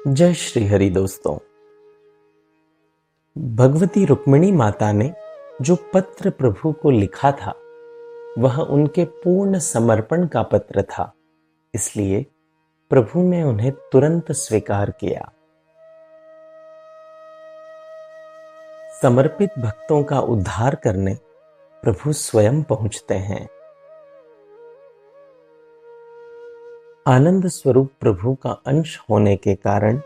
जय श्री हरि दोस्तों। भगवती रुक्मिणी माता ने जो पत्र प्रभु को लिखा था वह उनके पूर्ण समर्पण का पत्र था, इसलिए प्रभु ने उन्हें तुरंत स्वीकार किया। समर्पित भक्तों का उद्धार करने प्रभु स्वयं पहुंचते हैं। आनंद स्वरूप प्रभु का अंश होने के कारण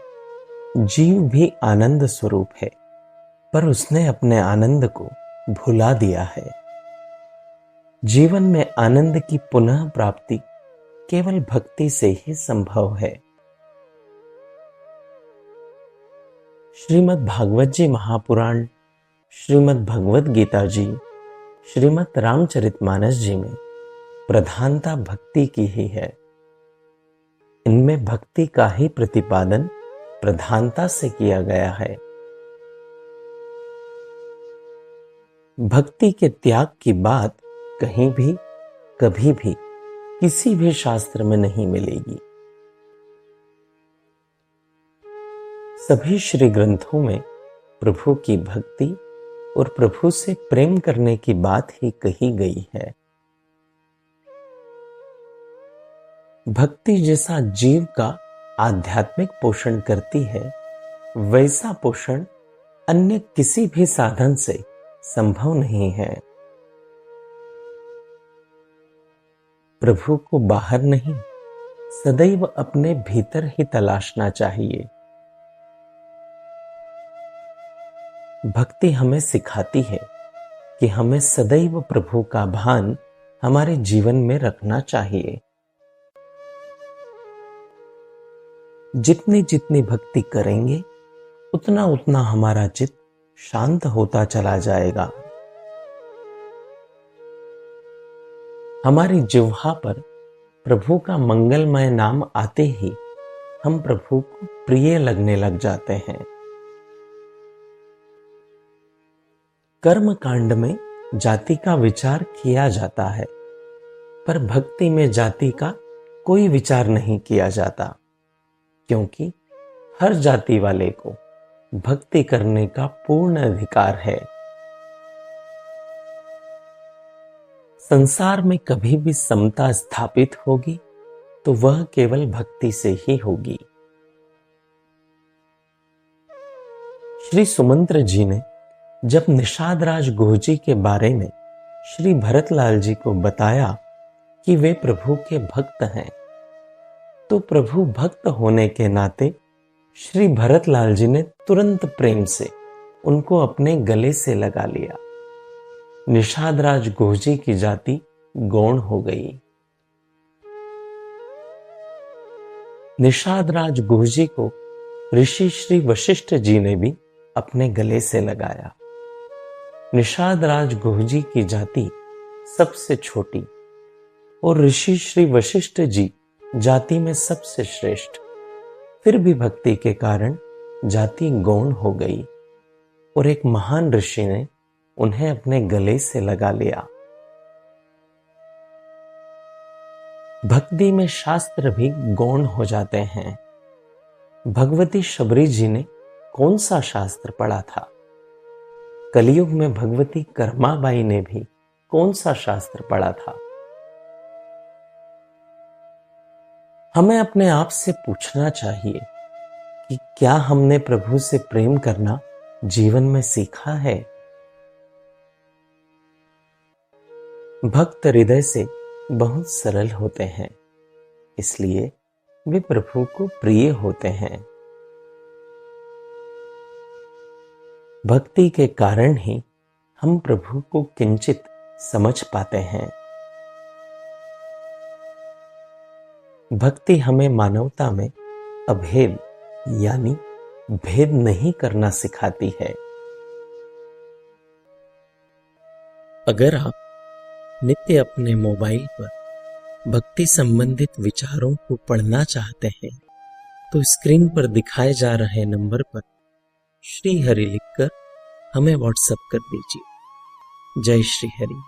जीव भी आनंद स्वरूप है, पर उसने अपने आनंद को भुला दिया है। जीवन में आनंद की पुनः प्राप्ति केवल भक्ति से ही संभव है। श्रीमद् भागवत जी महापुराण, श्रीमद् भगवत गीता जी, श्रीमद् रामचरितमानस जी में प्रधानता भक्ति की ही है। इनमें भक्ति का ही प्रतिपादन प्रधानता से किया गया है। भक्ति के त्याग की बात कहीं भी, कभी भी, किसी भी शास्त्र में नहीं मिलेगी। सभी श्री ग्रंथों में प्रभु की भक्ति और प्रभु से प्रेम करने की बात ही कही गई है। भक्ति जैसा जीव का आध्यात्मिक पोषण करती है, वैसा पोषण अन्य किसी भी साधन से संभव नहीं है। प्रभु को बाहर नहीं, सदैव अपने भीतर ही तलाशना चाहिए। भक्ति हमें सिखाती है कि हमें सदैव प्रभु का भान हमारे जीवन में रखना चाहिए। जितनी जितनी भक्ति करेंगे उतना उतना हमारा चित्त शांत होता चला जाएगा। हमारी जिह्वा पर प्रभु का मंगलमय नाम आते ही हम प्रभु को प्रिय लगने लग जाते हैं। कर्म कांड में जाति का विचार किया जाता है, पर भक्ति में जाति का कोई विचार नहीं किया जाता, क्योंकि हर जाति वाले को भक्ति करने का पूर्ण अधिकार है। संसार में कभी भी समता स्थापित होगी तो वह केवल भक्ति से ही होगी। श्री सुमंत्र जी ने जब निषाद राज गुरुजी के बारे में श्री भरतलाल जी को बताया कि वे प्रभु के भक्त हैं, तो प्रभु भक्त होने के नाते श्री भरतलाल जी ने तुरंत प्रेम से उनको अपने गले से लगा लिया। निषाद राज गुरुजी की जाति गौण हो गई। निषाद राज गुरुजी को ऋषि श्री वशिष्ठ जी ने भी अपने गले से लगाया। निषाद राज गुरुजी की जाति सबसे छोटी और ऋषि श्री वशिष्ठ जी जाति में सबसे श्रेष्ठ, फिर भी भक्ति के कारण जाति गौण हो गई और एक महान ऋषि ने उन्हें अपने गले से लगा लिया। भक्ति में शास्त्र भी गौण हो जाते हैं। भगवती शबरी जी ने कौन सा शास्त्र पढ़ा था? कलयुग में भगवती कर्माबाई ने भी कौन सा शास्त्र पढ़ा था? हमें अपने आप से पूछना चाहिए कि क्या हमने प्रभु से प्रेम करना जीवन में सीखा है? भक्त हृदय से बहुत सरल होते हैं, इसलिए वे प्रभु को प्रिय होते हैं। भक्ति के कारण ही हम प्रभु को किंचित समझ पाते हैं। भक्ति हमें मानवता में अभेद यानी भेद नहीं करना सिखाती है। अगर आप नित्य अपने मोबाइल पर भक्ति संबंधित विचारों को पढ़ना चाहते हैं तो स्क्रीन पर दिखाए जा रहे नंबर पर श्री हरि लिखकर हमें व्हाट्सएप कर दीजिए। जय श्री हरि।